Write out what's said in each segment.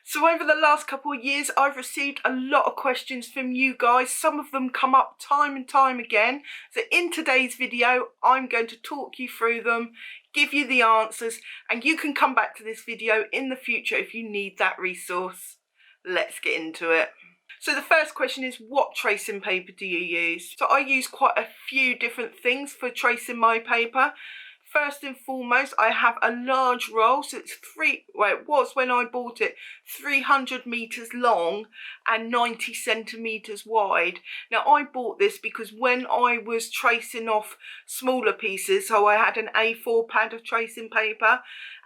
So over the last couple of years, I've received a lot of questions from you guys. Some of them come up time and time again. So in today's video, I'm going to talk you through them, give you the answers, and you can come back to this video in the future if you need that resource. Let's get into it. So the first question is, what tracing paper do you use? So I use quite a few different things for tracing my paper. First and foremost, I have a large roll, so it's it was when I bought it, 300 meters long and 90 centimeters wide. Now I bought this because when I was tracing off smaller pieces, so I had an A4 pad of tracing paper,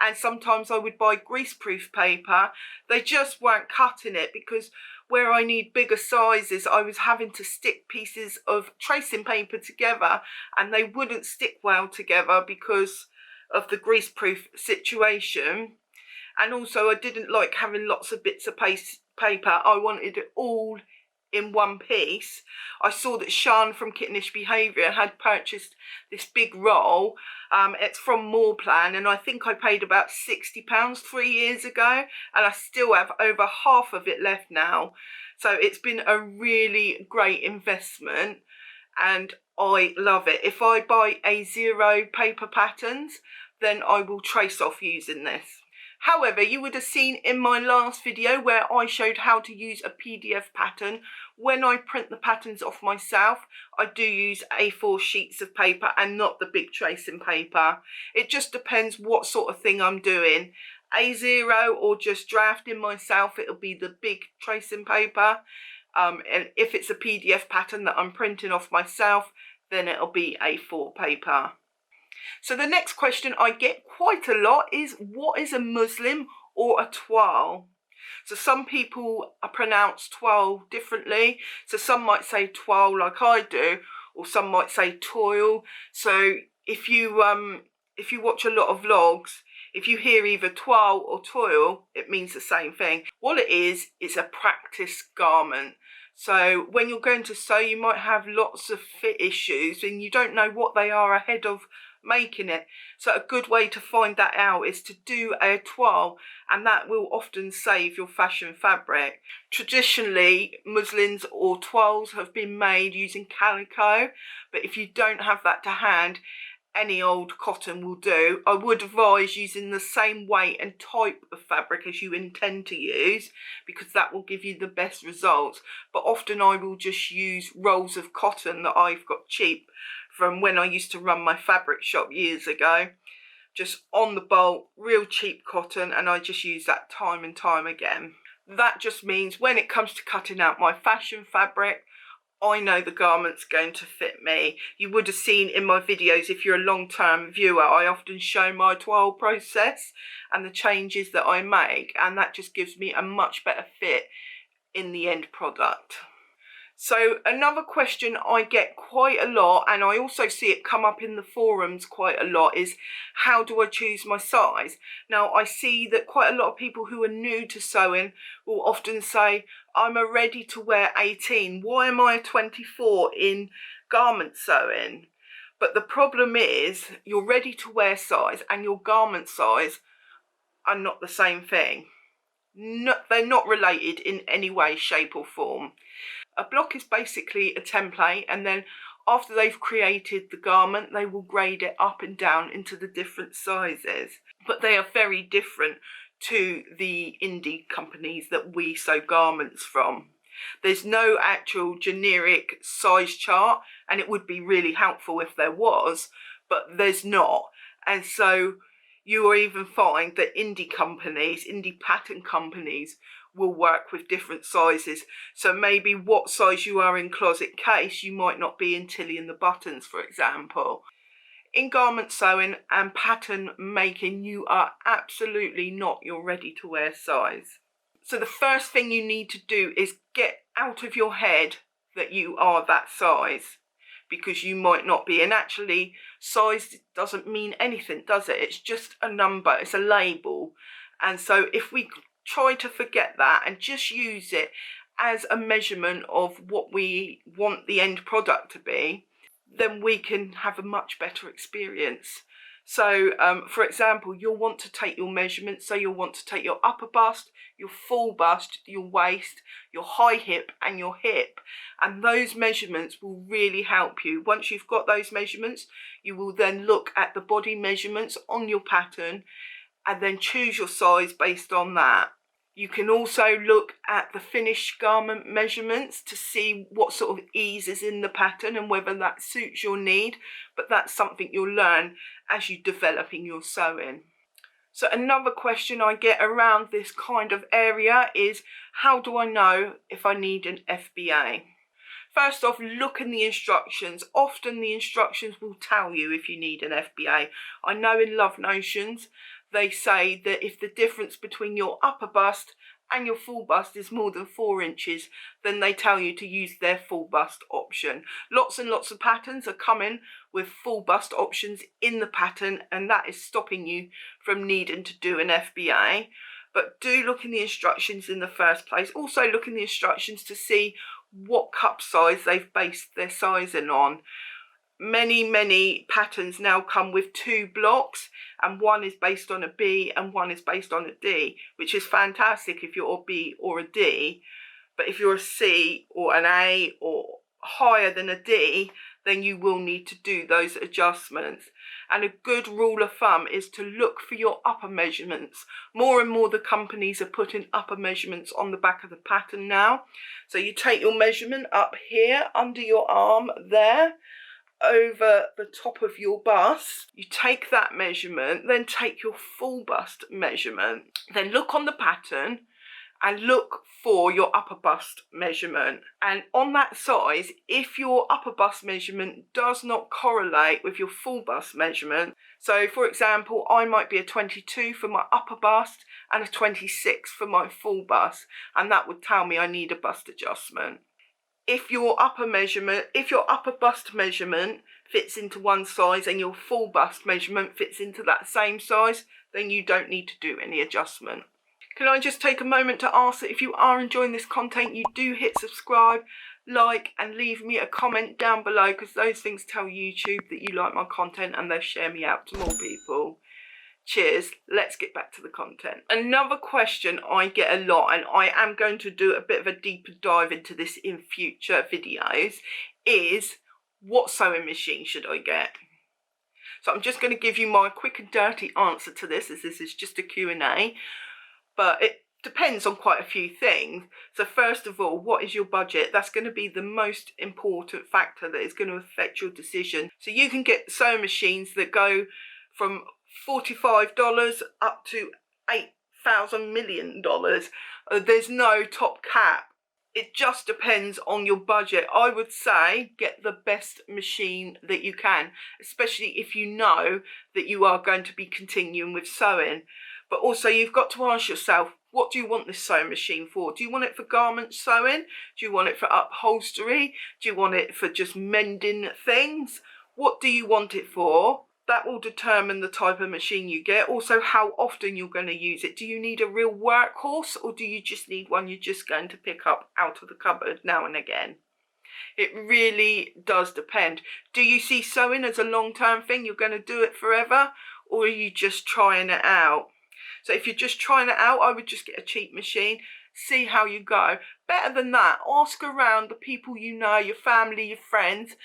and sometimes I would buy greaseproof paper, they just weren't cutting it because where I need bigger sizes, I was having to stick pieces of tracing paper together and they wouldn't stick well together because of the greaseproof situation. And also I didn't like having lots of bits of paper. I wanted it all in one piece. I saw that Sean from Kittenish Behaviour had purchased this big roll. It's from Moreplan, and I think I paid about £60 3 years ago, and I still have over half of it left now. So it's been a really great investment and I love it. If I buy A0 paper patterns, then I will trace off using this. However, you would have seen in my last video where I showed how to use a PDF pattern. When I print the patterns off myself, I do use A4 sheets of paper and not the big tracing paper. It just depends what sort of thing I'm doing. A0 or just drafting myself, it'll be the big tracing paper. And if it's a PDF pattern that I'm printing off myself, then it'll be A4 paper. So the next question I get quite a lot is, what is a muslin or a toile? So some people pronounce toile differently. So some might say toile like I do, or some might say toile. So if you watch a lot of vlogs, if you hear either toile or toile, it means the same thing. What it is, it's a practice garment. So when you're going to sew, you might have lots of fit issues and you don't know what they are ahead of making it. So a good way to find that out is to do a toile, and that will often save your fashion fabric. Traditionally, muslins or toiles have been made using calico, but if you don't have that to hand, any old cotton will do. I would advise using the same weight and type of fabric as you intend to use, because that will give you the best results. But often I will just use rolls of cotton that I've got cheap from when I used to run my fabric shop years ago. Just on the bolt, real cheap cotton, and I just use that time and time again. That just means when it comes to cutting out my fashion fabric, I know the garment's going to fit me. You would have seen in my videos, if you're a long-term viewer, I often show my toile process and the changes that I make, and that just gives me a much better fit in the end product. So another question I get quite a lot, and I also see it come up in the forums quite a lot, is how do I choose my size? Now I see that quite a lot of people who are new to sewing will often say, I'm a ready to wear 18. Why am I a 24 in garment sewing? But the problem is your ready to wear size and your garment size are not the same thing. No, they're not related in any way, shape or form. A block is basically a template, and then after they've created the garment, they will grade it up and down into the different sizes. But they are very different to the indie companies that we sew garments from. There's no actual generic size chart, and it would be really helpful if there was, but there's not. And so you will even find that indie pattern companies will work with different sizes. So maybe what size you are in closet case, you might not be in Tilly and the Buttons, for example. In garment sewing and pattern making, you are absolutely not your ready to wear size. So the first thing you need to do is get out of your head that you are that size, because you might not be. And actually, size doesn't mean anything, does it? It's just a number, it's a label. And so if we try to forget that and just use it as a measurement of what we want the end product to be, then we can have a much better experience. So for example, you'll want to take your measurements. So you'll want to take your upper bust, your full bust, your waist, your high hip and your hip, and those measurements will really help you. Once you've got those measurements, you will then look at the body measurements on your pattern and then choose your size based on that. You can also look at the finished garment measurements to see what sort of ease is in the pattern and whether that suits your need, but that's something you'll learn as you're developing your sewing. So another question I get around this kind of area is, how do I know if I need an FBA? First off, look in the instructions. Often the instructions will tell you if you need an FBA. I know in Love Notions, they say that if the difference between your upper bust and your full bust is more than 4 inches, then they tell you to use their full bust option. Lots and lots of patterns are coming with full bust options in the pattern, and that is stopping you from needing to do an FBA. But do look in the instructions in the first place. Also look in the instructions to see what cup size they've based their sizing on. Many patterns now come with 2 blocks, and one is based on a B and one is based on a D, which is fantastic if you're a B or a D. But if you're a C or an A or higher than a D, then you will need to do those adjustments. And a good rule of thumb is to look for your upper measurements. More and more the companies are putting upper measurements on the back of the pattern now. So you take your measurement up here under your arm there, over the top of your bust. You take that measurement, then take your full bust measurement, then look on the pattern and look for your upper bust measurement. And on that size, if your upper bust measurement does not correlate with your full bust measurement, so for example, I might be a 22 for my upper bust and a 26 for my full bust, and that would tell me I need a bust adjustment. If your upper bust measurement fits into one size and your full bust measurement fits into that same size, then you don't need to do any adjustment. Can I just take a moment to ask that if you are enjoying this content, you do hit subscribe, like and leave me a comment down below, because those things tell YouTube that you like my content and they share me out to more people. Cheers, let's get back to the content. Another question I get a lot, and I am going to do a bit of a deeper dive into this in future videos, is what sewing machine should I get? So I'm just going to give you my quick and dirty answer to this, as this is just a Q&A, but it depends on quite a few things. So first of all, what is your budget? That's going to be the most important factor that is going to affect your decision. So you can get sewing machines that go from $45 up to $8,000 million. There's no top cap. It just depends on your budget. I would say get the best machine that you can, especially if you know that you are going to be continuing with sewing. But also you've got to ask yourself, what do you want this sewing machine for? Do you want it for garment sewing? Do you want it for upholstery? Do you want it for just mending things? What do you want it for? That will determine the type of machine you get. Also, how often you're going to use it. Do you need a real workhorse, or do you just need one you're just going to pick up out of the cupboard now and again? It really does depend. Do you see sewing as a long-term thing? You're going to do it forever, or are you just trying it out? So if you're just trying it out, I would just get a cheap machine. See how you go. Better than that, ask around the people you know, your family, your friends.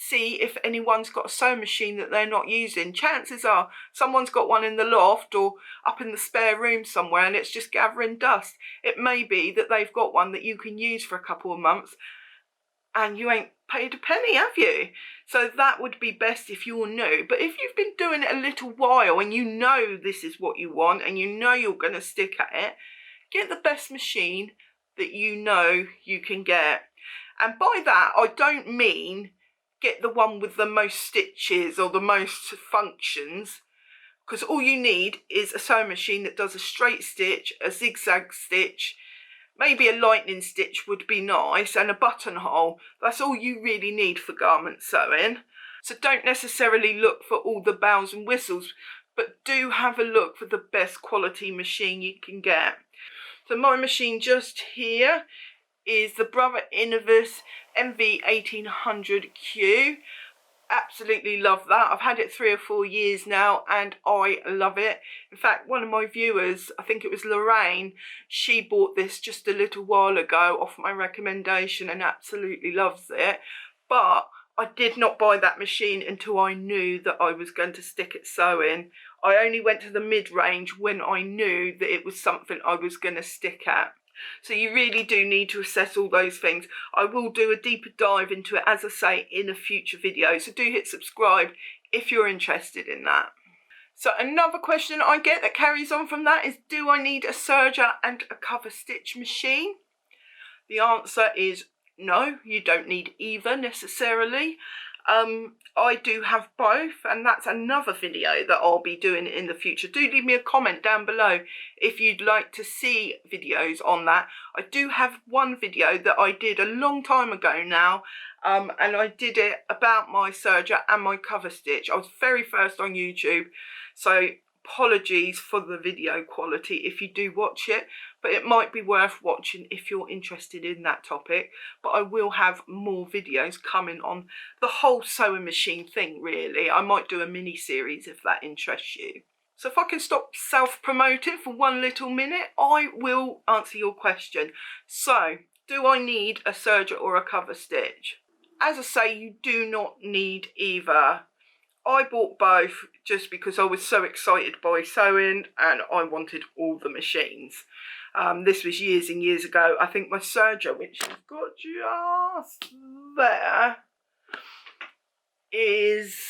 See if anyone's got a sewing machine that they're not using. Chances are someone's got one in the loft or up in the spare room somewhere and it's just gathering dust. It may be that they've got one that you can use for a couple of months and you ain't paid a penny, have you? So that would be best if you're new. But if you've been doing it a little while and you know this is what you want and you know you're going to stick at it, get the best machine that you know you can get. And by that, I don't mean get the one with the most stitches or the most functions, because all you need is a sewing machine that does a straight stitch, a zigzag stitch, maybe a lightning stitch would be nice, and a buttonhole. That's all you really need for garment sewing. So don't necessarily look for all the bells and whistles, but do have a look for the best quality machine you can get. So my machine just here is the Brother Innovis MV1800Q. absolutely love that. I've had it 3 or 4 years now and I love it. In fact, one of my viewers, I think it was Lorraine, she bought this just a little while ago off my recommendation and absolutely loves it. But I did not buy that machine until I knew that I was going to stick at sewing. I only went to the mid-range when I knew that it was something I was going to stick at. So you really do need to assess all those things. I will do a deeper dive into it, as I say, in a future video. So do hit subscribe if you're interested in that. So another question I get that carries on from that is, do I need a serger and a cover stitch machine? The answer is no, you don't need either necessarily. I do have both, and that's another video that I'll be doing in the future. Do leave me a comment down below if you'd like to see videos on that. I do have one video that I did a long time ago now, and I did it about my serger and my cover stitch. I was very first on YouTube, so apologies for the video quality if you do watch it, but it might be worth watching if you're interested in that topic. But I will have more videos coming on the whole sewing machine thing, really. I might do a mini series if that interests you. So if I can stop self-promoting for one little minute, I will answer your question. So, do I need a serger or a cover stitch? As I say, you do not need either. I bought both just because I was so excited by sewing and I wanted all the machines. This was years and years ago. I think my serger, which I've got just there, is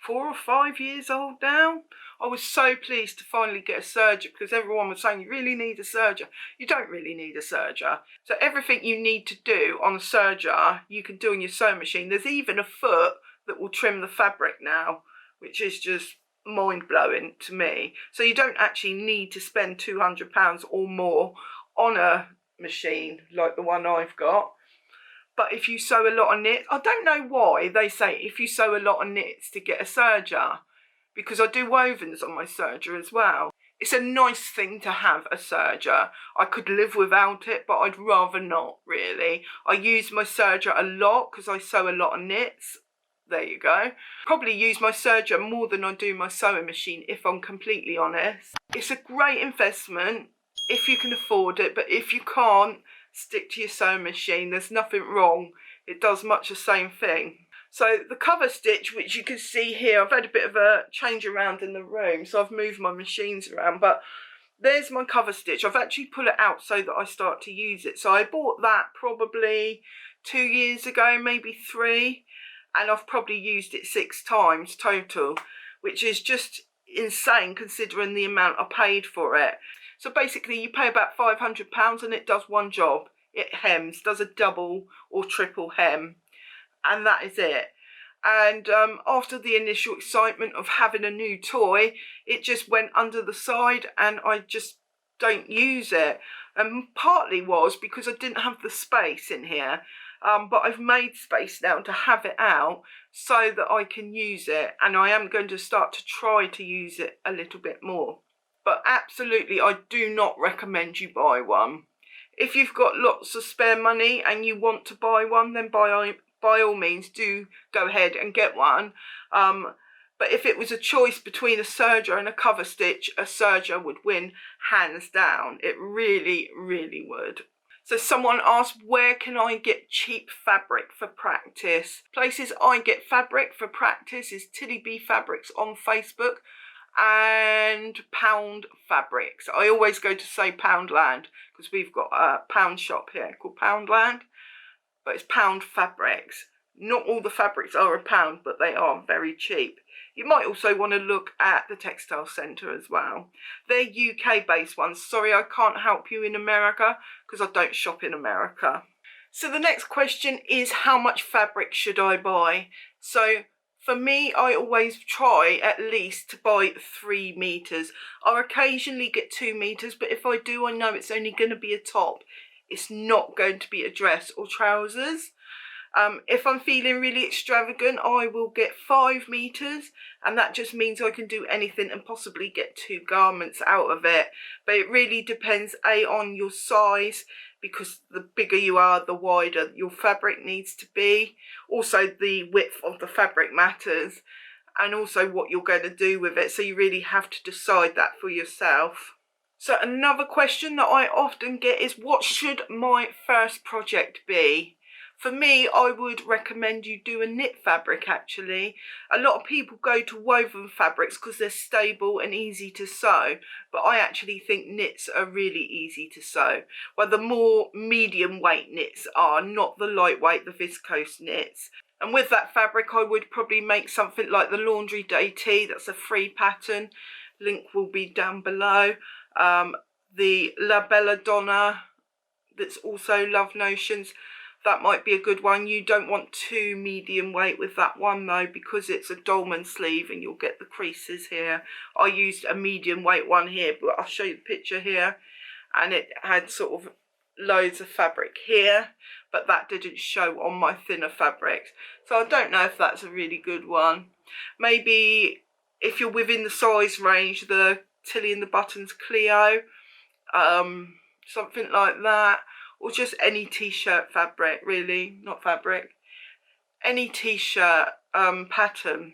4 or 5 years old now. I was so pleased to finally get a serger because everyone was saying you really need a serger. You don't really need a serger. So everything you need to do on a serger, you can do on your sewing machine. There's even a foot that will trim the fabric now, which is just mind-blowing to me. So you don't actually need to spend £200 or more on a machine like the one I've got. But if you sew a lot of knits, I don't know why they say if you sew a lot of knits to get a serger, because I do wovens on my serger as well. It's a nice thing to have a serger. I could live without it, but I'd rather not, really. I use my serger a lot because I sew a lot of knits. There you go. Probably use my serger more than I do my sewing machine, if I'm completely honest. It's a great investment if you can afford it, but if you can't, stick to your sewing machine. There's nothing wrong. It does much the same thing. So the cover stitch, which you can see here, I've had a bit of a change around in the room, so I've moved my machines around, but there's my cover stitch. I've actually pulled it out so that I start to use it. So I bought that probably 2 years ago, maybe 3. And I've probably used it 6 times total, which is just insane considering the amount I paid for it. So basically you pay about £500 and it does one job. It hems, does a double or triple hem, and that is it. And after the initial excitement of having a new toy, it just went under the side and I just don't use it. And partly was because I didn't have the space in here. But I've made space now to have it out so that I can use it, and I am going to start to try to use it a little bit more. But absolutely, I do not recommend you buy one. If you've got lots of spare money and you want to buy one, then by all means do go ahead and get one. But if it was a choice between a serger and a cover stitch, a serger would win hands down. It really, really would. So someone asked, where can I get cheap fabric for practice? Places I get fabric for practice is Tilly B Fabrics on Facebook and Pound Fabrics. I always go to say Poundland because we've got a pound shop here called Poundland, but it's Pound Fabrics. Not all the fabrics are a pound, but they are very cheap. You might also want to look at the Textile Centre as well. They're UK based ones. Sorry, I can't help you in America because I don't shop in America. So the next question is, how much fabric should I buy? So for me, I always try at least to buy 3 meters. I occasionally get 2 meters, but if I do, I know it's only going to be a top. It's not going to be a dress or trousers. If I'm feeling really extravagant, I will get 5 meters, and that just means I can do anything and possibly get 2 garments out of it. But it really depends on your size, because the bigger you are, the wider your fabric needs to be. Also, the width of the fabric matters, and also what you're going to do with it. So you really have to decide that for yourself. So another question that I often get is, what should my first project be? For me, I would recommend you do a knit fabric actually. A lot of people go to woven fabrics because they're stable and easy to sew, but I actually think knits are really easy to sew. Well, the more medium weight knits are, not the lightweight, the viscose knits. And with that fabric, I would probably make something like the Laundry Day tee. That's a free pattern. Link will be down below. The La Belladonna, that's also Love Notions. That might be a good one. You don't want too medium weight with that one though, because it's a dolman sleeve and you'll get the creases here. I used a medium weight one here, but I'll show you the picture here. And it had sort of loads of fabric here, but that didn't show on my thinner fabrics. So I don't know if that's a really good one. Maybe if you're within the size range, the Tilly and the Buttons Clio, something like that. Or just any t-shirt fabric, really, not fabric. Any t-shirt pattern.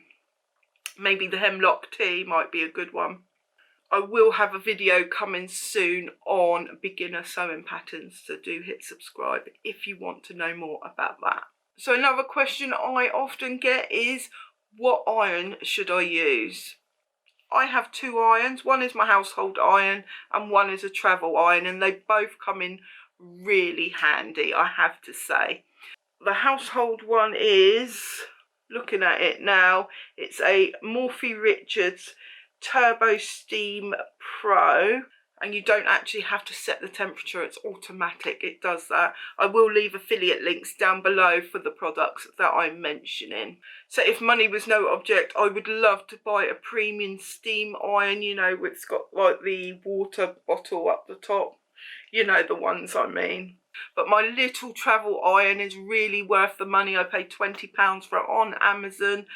Maybe the hemlock tee might be a good one. I will have a video coming soon on beginner sewing patterns, so do hit subscribe if you want to know more about that. So another question I often get is, what iron should I use? I have 2 irons. One is my household iron and one is a travel iron, and they both come in really handy, I have to say. The household one is, looking at it now, it's a Morphy Richards Turbo Steam Pro, and you don't actually have to set the temperature, it's automatic, it does that. I will leave affiliate links down below for the products that I'm mentioning. So if money was no object, I would love to buy a premium steam iron, you know, it's got like the water bottle up the top. You know the ones I mean. But my little travel iron is really worth the money. I paid £20 for it on Amazon,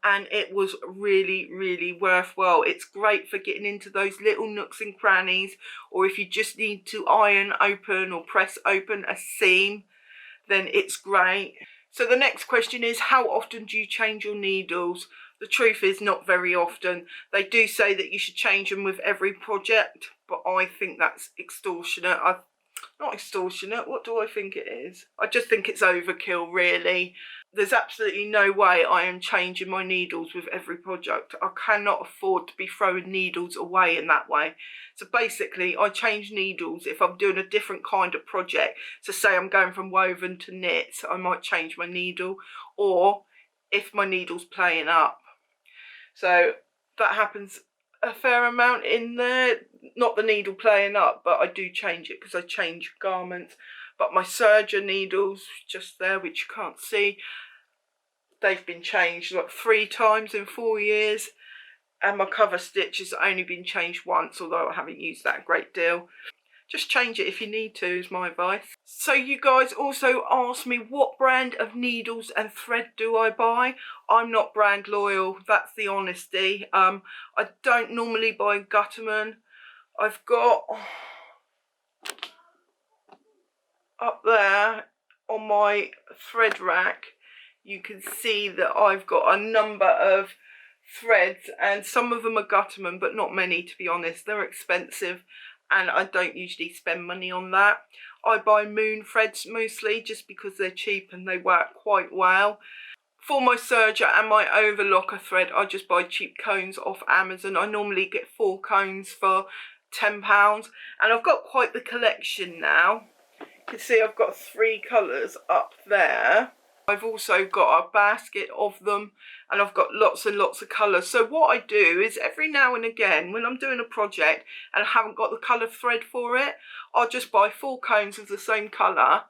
and it was really, really worthwhile. It's great for getting into those little nooks and crannies, or if you just need to iron open or press open a seam, then it's great. So the next question is, how often do you change your needles? The truth is, not very often. They do say that you should change them with every project, but I think that's extortionate. Not extortionate, what do I think it is? I just think it's overkill, really. There's absolutely no way I am changing my needles with every project. I cannot afford to be throwing needles away in that way. So basically, I change needles if I'm doing a different kind of project. So say I'm going from woven to knits, I might change my needle, or if my needle's playing up. So that happens a fair amount in there. Not the needle playing up, but I do change it because I change garments. But my serger needles, just there, which you can't see, they've been changed like 3 times in 4 years. And my cover stitch has only been changed once, although I haven't used that a great deal. Just change it if you need to, is my advice. So you guys also asked me, what brand of needles and thread do I buy? I'm not brand loyal, that's the honesty. I don't normally buy Gutterman. I've got up there on my thread rack, you can see that I've got a number of threads, and some of them are Gutterman, but not many, to be honest. They're expensive, and I don't usually spend money on that. I buy Moon threads mostly just because they're cheap and they work quite well. For my serger and my overlocker thread, I just buy cheap cones off Amazon. I normally get 4 cones for £10, and I've got quite the collection now. You can see I've got 3 colours up there. I've also got a basket of them, and I've got lots and lots of colours. So what I do is every now and again, when I'm doing a project and I haven't got the colour thread for it, I'll just buy 4 cones of the same colour,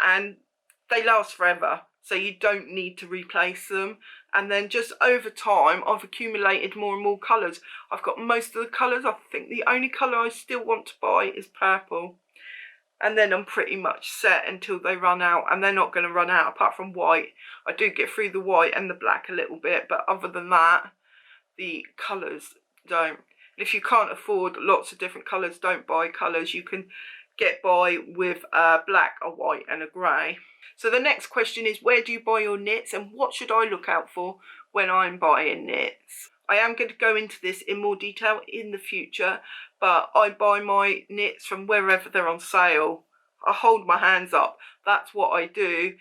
and they last forever. So you don't need to replace them. And then just over time, I've accumulated more and more colours. I've got most of the colours. I think the only colour I still want to buy is purple. and then I'm pretty much set until they run out, and they're not going to run out apart from white. I do get through the white and the black a little bit, but other than that, the colours don't. And if you can't afford lots of different colours, don't buy colours. You can get by with a black, a white and a grey. So the next question is, where do you buy your knits and what should I look out for when I'm buying knits? I am going to go into this in more detail in the future, but I buy my knits from wherever they're on sale. I hold my hands up. That's what I do.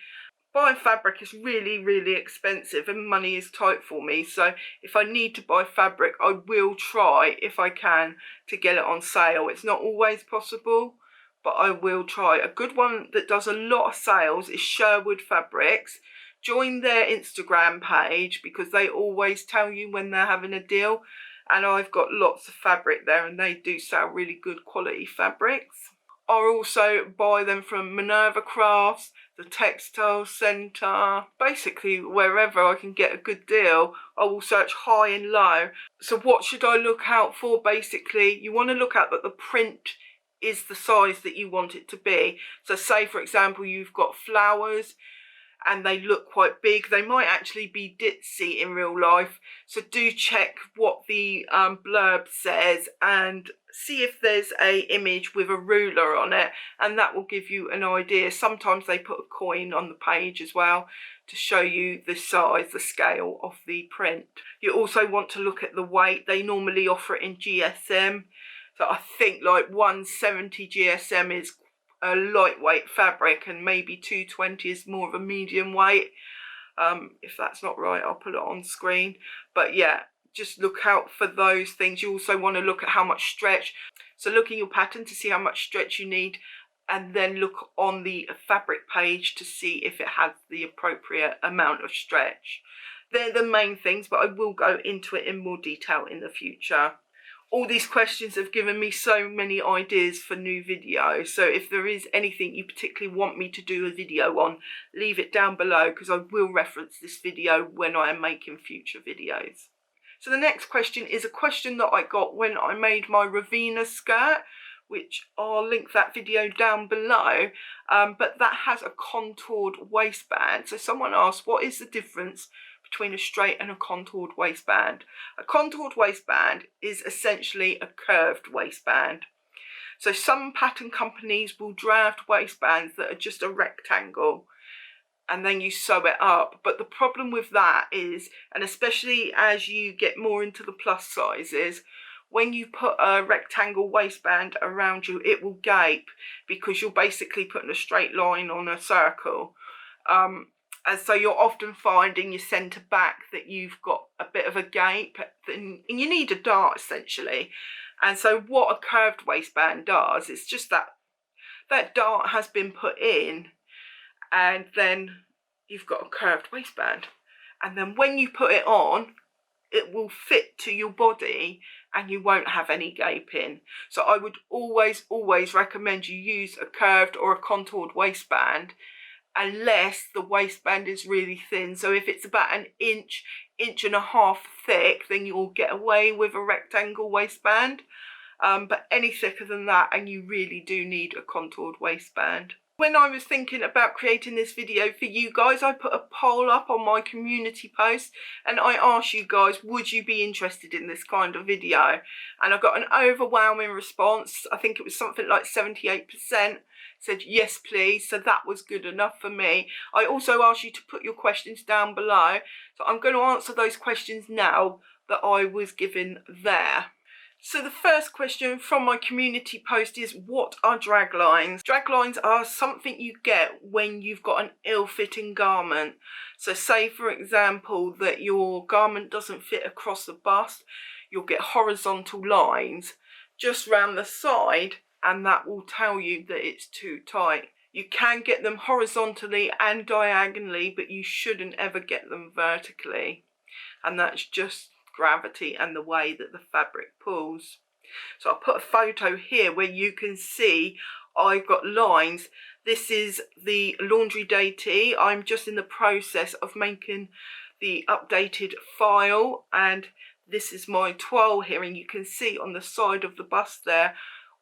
Buying fabric is really, really expensive and money is tight for me. So if I need to buy fabric, I will try, if I can, to get it on sale. It's not always possible, but I will try. A good one that does a lot of sales is Sherwood Fabrics. Join their Instagram page because they always tell you when they're having a deal, and I've got lots of fabric there and they do sell really good quality fabrics. I also buy them from Minerva Crafts, the Textile Centre, basically wherever I can get a good deal. I will search high and low. So what should I look out for? Basically, you want to look out that the print is the size that you want it to be. So say for example you've got flowers and they look quite big, they might actually be ditzy in real life, so do check what the blurb says and see if there's a image with a ruler on it, and that will give you an idea. Sometimes they put a coin on the page as well to show you the size, the scale of the print. You also want to look at the weight. They normally offer it in GSM, so I think like 170 GSM is a lightweight fabric and maybe 220 is more of a medium weight. If that's not right, I'll put it on screen. But yeah, just look out for those things. You also want to look at how much stretch. So look in your pattern to see how much stretch you need, and then look on the fabric page to see if it has the appropriate amount of stretch. They're the main things, but I will go into it in more detail in the future. All these questions have given me so many ideas for new videos, so if there is anything you particularly want me to do a video on, leave it down below because I will reference this video when I am making future videos. So the next question is a question that I got when I made my Ravina skirt, which I'll link that video down below, but that has a contoured waistband. So someone asked, what is the difference between a straight and a contoured waistband? A contoured waistband is essentially a curved waistband. So some pattern companies will draft waistbands that are just a rectangle and then you sew it up, but the problem with that is, and especially as you get more into the plus sizes, when you put a rectangle waistband around you, it will gape because you're basically putting a straight line on a circle. And so you're often finding your centre back that you've got a bit of a gape and you need a dart essentially. And so what a curved waistband does, it's just that dart has been put in and then you've got a curved waistband. And then when you put it on, it will fit to your body and you won't have any gaping. So I would always recommend you use a curved or a contoured waistband unless the waistband is really thin. So if it's about an inch and a half thick, then you'll get away with a rectangle waistband. But any thicker than that and you really do need a contoured waistband. When I was thinking about creating this video for you guys, I put a poll up on my community post and I asked you guys, would you be interested in this kind of video? And I got an overwhelming response. I think it was something like 78% said yes please, so that was good enough for me. I also asked you to put your questions down below, so I'm going to answer those questions now that I was given there. So the first question from my community post is, what are drag lines? Drag lines are something you get when you've got an ill-fitting garment. So say for example that your garment doesn't fit across the bust, you'll get horizontal lines just round the side and that will tell you that it's too tight. You can get them horizontally and diagonally, but you shouldn't ever get them vertically. And that's just gravity and the way that the fabric pulls. So I'll put a photo here where you can see I've got lines. This is the laundry day tee. I'm just in the process of making the updated file, and this is my toile here, and you can see on the side of the bust there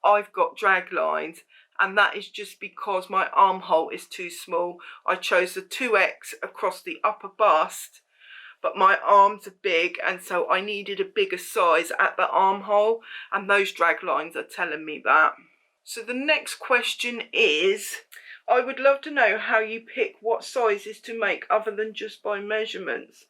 I've got drag lines, and that is just because my armhole is too small. I chose the 2X across the upper bust, but my arms are big, and so I needed a bigger size at the armhole, and those drag lines are telling me that. So the next question is, I would love to know how you pick what sizes to make other than just by measurements.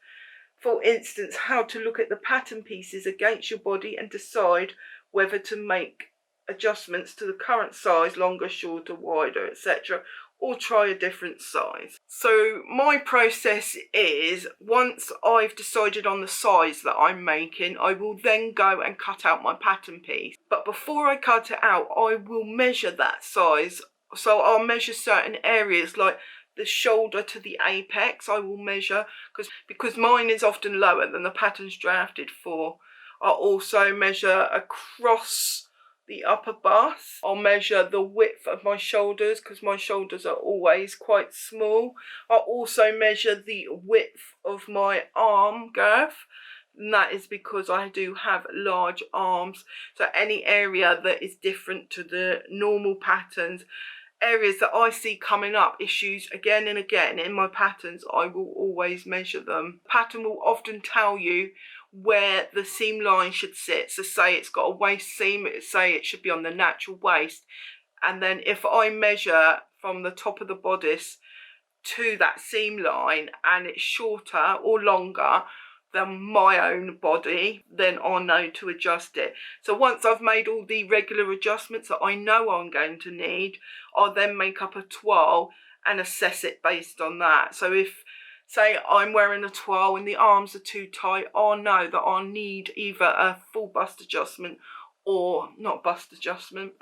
For instance, how to look at the pattern pieces against your body and decide whether to make adjustments to the current size, longer, shorter, wider, etc., or try a different size. So my process is, once I've decided on the size that I'm making, I will then go and cut out my pattern piece. But before I cut it out, I will measure that size. So I'll measure certain areas, like the shoulder to the apex. I will measure, because mine is often lower than the pattern's drafted for. I'll also measure across the upper bust. I'll measure the width of my shoulders, because my shoulders are always quite small. I'll also measure the width of my arm girth, and that is because I do have large arms. So any area that is different to the normal patterns, areas that I see coming up, issues again and again in my patterns, I will always measure them. Pattern will often tell you where the seam line should sit. So say it's got a waist seam, say it should be on the natural waist, and then if I measure from the top of the bodice to that seam line and it's shorter or longer than my own body, then I'll know to adjust it. So once I've made all the regular adjustments that I know I'm going to need, I'll then make up a toile and assess it based on that. So if, say, I'm wearing a toile and the arms are too tight, I'll know that I'll need either a full bust adjustment, or not bust adjustment,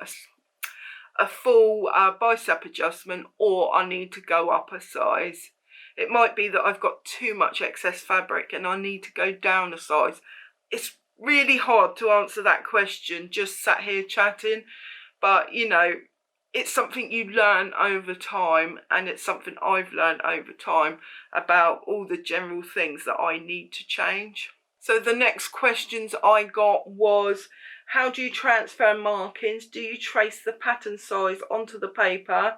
a full bicep adjustment, or I need to go up a size. It might be that I've got too much excess fabric and I need to go down a size. It's really hard to answer that question just sat here chatting, but you know, it's something you learn over time, and it's something I've learned over time about all the general things that I need to change. So the next questions I got was, how do you transfer markings? Do you trace the pattern size onto the paper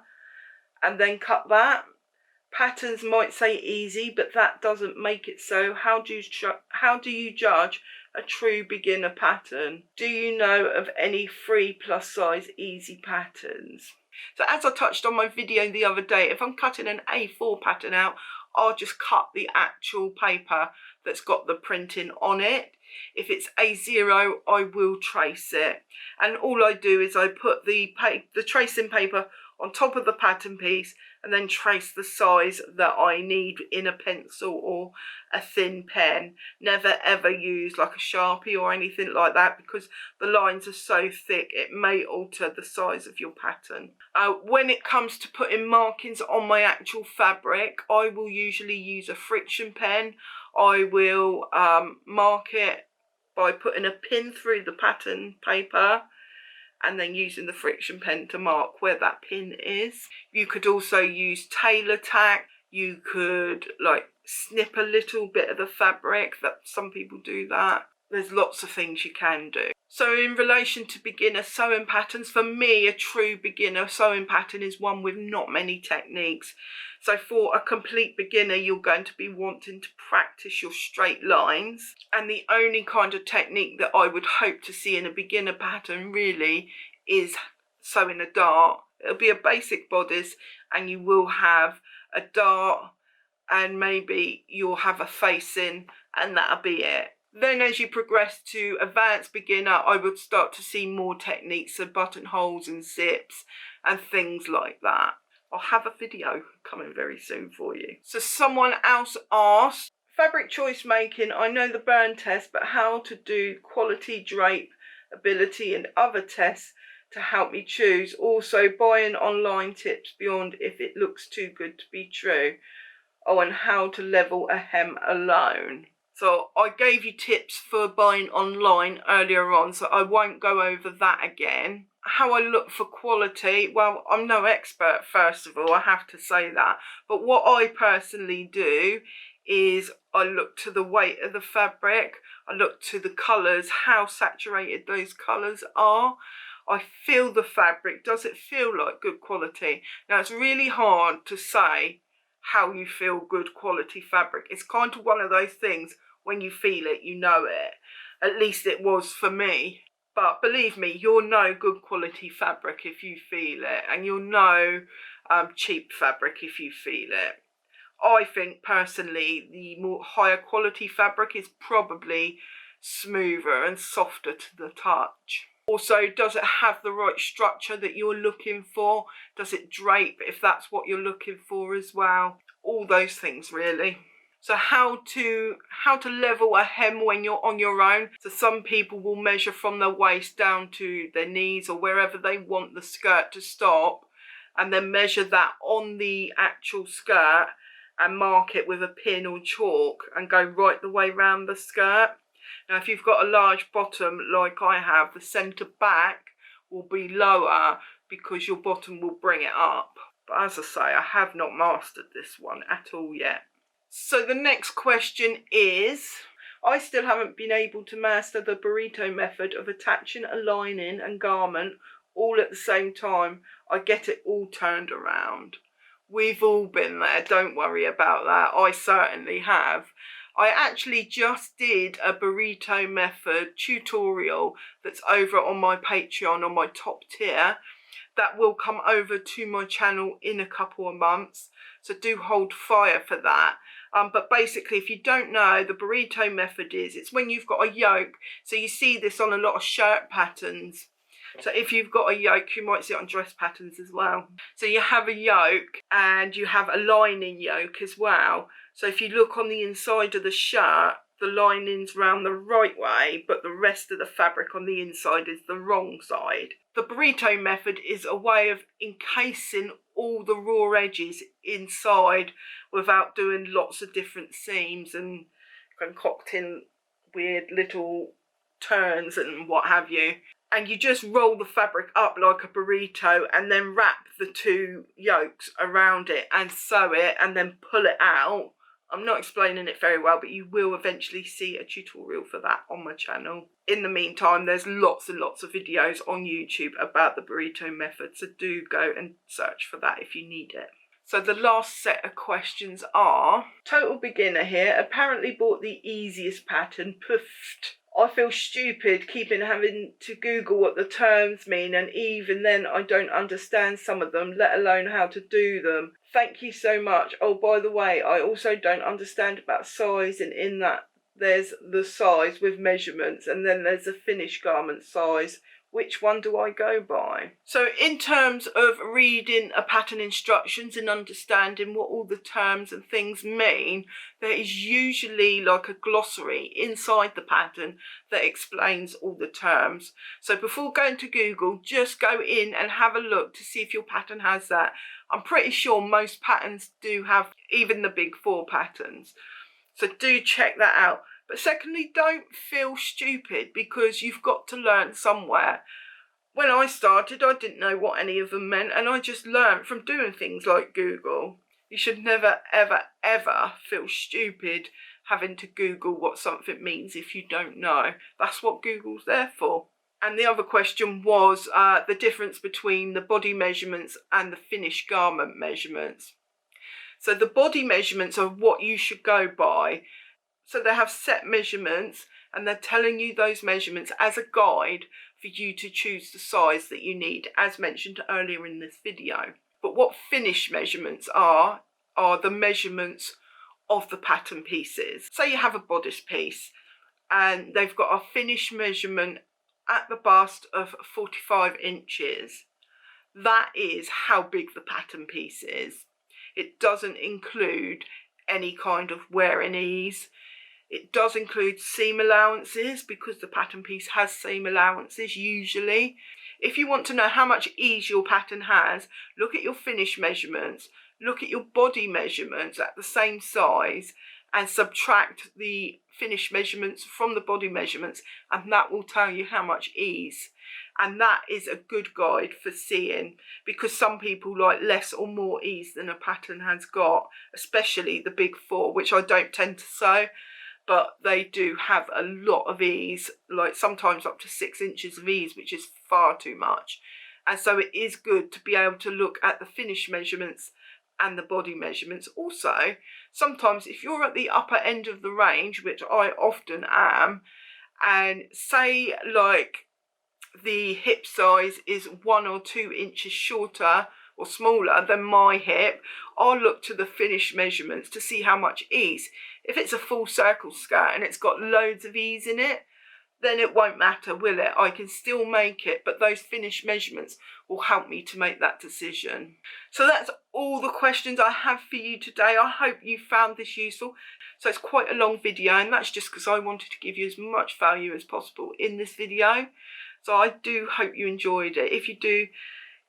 and then cut that? Patterns might say easy, but that doesn't make it so. How do you judge a true beginner pattern? Do you know of any free plus size easy patterns? So as I touched on my video the other day, if I'm cutting an A4 pattern out, I'll just cut the actual paper that's got the printing on it. If it's A0, I will trace it, and all I do is I put the tracing paper on top of the pattern piece and then trace the size that I need in a pencil or a thin pen. Never ever use like a Sharpie or anything like that, because the lines are so thick it may alter the size of your pattern. When it comes to putting markings on my actual fabric, I will usually use a friction pen. I will mark it by putting a pin through the pattern paper and then using the friction pen to mark where that pin is. You could also use tailor tack. You could like snip a little bit of the fabric, that some people do that. There's lots of things you can do. So in relation to beginner sewing patterns, for me a true beginner sewing pattern is one with not many techniques. So for a complete beginner, you're going to be wanting to practice your straight lines, and the only kind of technique that I would hope to see in a beginner pattern really is sewing a dart. It'll be a basic bodice and you will have a dart and maybe you'll have a facing, and that'll be it. Then as you progress to advanced beginner, I would start to see more techniques, so buttonholes and zips and things like that. I'll have a video coming very soon for you. So someone else asked, fabric choice making, I know the burn test, but how to do quality, drape, ability and other tests to help me choose. Also buying online tips beyond if it looks too good to be true. Oh, and how to level a hem alone. So I gave you tips for buying online earlier on, so I won't go over that again. How I look for quality, well, I'm no expert, first of all, I have to say that. But what I personally do is I look to the weight of the fabric, I look to the colours, how saturated those colours are. I feel the fabric. Does it feel like good quality? Now, it's really hard to say how you feel good quality fabric. It's kind of one of those things, when you feel it, you know it. At least it was for me. But believe me, you'll know good quality fabric if you feel it, and you'll know cheap fabric if you feel it. I think personally the more higher quality fabric is probably smoother and softer to the touch. Also, does it have the right structure that you're looking for? Does it drape if that's what you're looking for as well? All those things really. So how to level a hem when you're on your own. So some people will measure from their waist down to their knees or wherever they want the skirt to stop, and then measure that on the actual skirt and mark it with a pin or chalk and go right the way round the skirt. Now, if you've got a large bottom like I have, the centre back will be lower because your bottom will bring it up. But as I say, I have not mastered this one at all yet. So the next question is, I still haven't been able to master the burrito method of attaching a lining and garment all at the same time. I get it all turned around. We've all been there, don't worry about that. I certainly have. I actually just did a burrito method tutorial that's over on my Patreon on my top tier. That will come over to my channel in a couple of months, so do hold fire for that. But basically, if you don't know, the burrito method it's when you've got a yoke. So you see this on a lot of shirt patterns. So if you've got a yoke, you might see it on dress patterns as well. So you have a yoke and you have a lining yoke as well. So if you look on the inside of the shirt, the lining's round the right way, but the rest of the fabric on the inside is the wrong side. The burrito method is a way of encasing all the raw edges inside without doing lots of different seams and concocting weird little turns and what have you. And you just roll the fabric up like a burrito and then wrap the two yolks around it and sew it and then pull it out. I'm not explaining it very well, but you will eventually see a tutorial for that on my channel. In the meantime, there's lots and lots of videos on YouTube about the burrito method, so do go and search for that if you need it. So the last set of questions are, total beginner here, apparently bought the easiest pattern, poofed. I feel stupid having to Google what the terms mean, and even then I don't understand some of them, let alone how to do them. Thank you so much. Oh, by the way, I also don't understand about size, and in that there's the size with measurements and then there's a finished garment size. Which one do I go by? So in terms of reading a pattern instructions and understanding what all the terms and things mean, there is usually like a glossary inside the pattern that explains all the terms. So before going to Google, just go in and have a look to see if your pattern has that. I'm pretty sure most patterns do have, even the big 4 patterns. So do check that out. But secondly, don't feel stupid because you've got to learn somewhere. When I started, I didn't know what any of them meant, and I just learned from doing things like Google. You should never, ever, ever feel stupid having to Google what something means if you don't know. That's what Google's there for. And the other question was the difference between the body measurements and the finished garment measurements. So the body measurements are what you should go by. So they have set measurements and they're telling you those measurements as a guide for you to choose the size that you need, as mentioned earlier in this video. But what finished measurements are the measurements of the pattern pieces. Say you have a bodice piece and they've got a finished measurement at the bust of 45 inches. That is how big the pattern piece is. It doesn't include any kind of wear and ease. It does include seam allowances because the pattern piece has seam allowances usually. If you want to know how much ease your pattern has, look at your finished measurements, look at your body measurements at the same size and subtract the finished measurements from the body measurements, and that will tell you how much ease. And that is a good guide for seeing, because some people like less or more ease than a pattern has got, especially the big 4, which I don't tend to sew. but they do have a lot of ease, like sometimes up to 6 inches of ease, which is far too much. And so it is good to be able to look at the finish measurements and the body measurements. Also, sometimes if you're at the upper end of the range, which I often am, and say like the hip size is 1 or 2 inches shorter or smaller than my hip, I'll look to the finish measurements to see how much ease. If it's a full circle skirt and it's got loads of ease in it, then it won't matter, will it? I can still make it, but those finish measurements will help me to make that decision. So that's all the questions I have for you today. I hope you found this useful. So it's quite a long video, and that's just because I wanted to give you as much value as possible in this video. So I do hope you enjoyed it. If you do,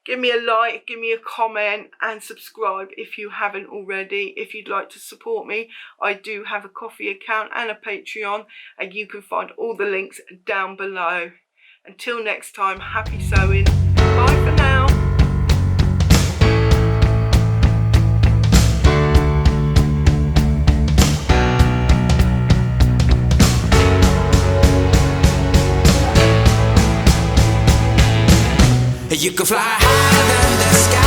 give me a like, give me a comment, and subscribe if you haven't already. If you'd like to support me, I do have a Ko-fi account and a Patreon, and you can find all the links down below. Until next time, happy sewing. Bye for now. You can fly higher than the sky.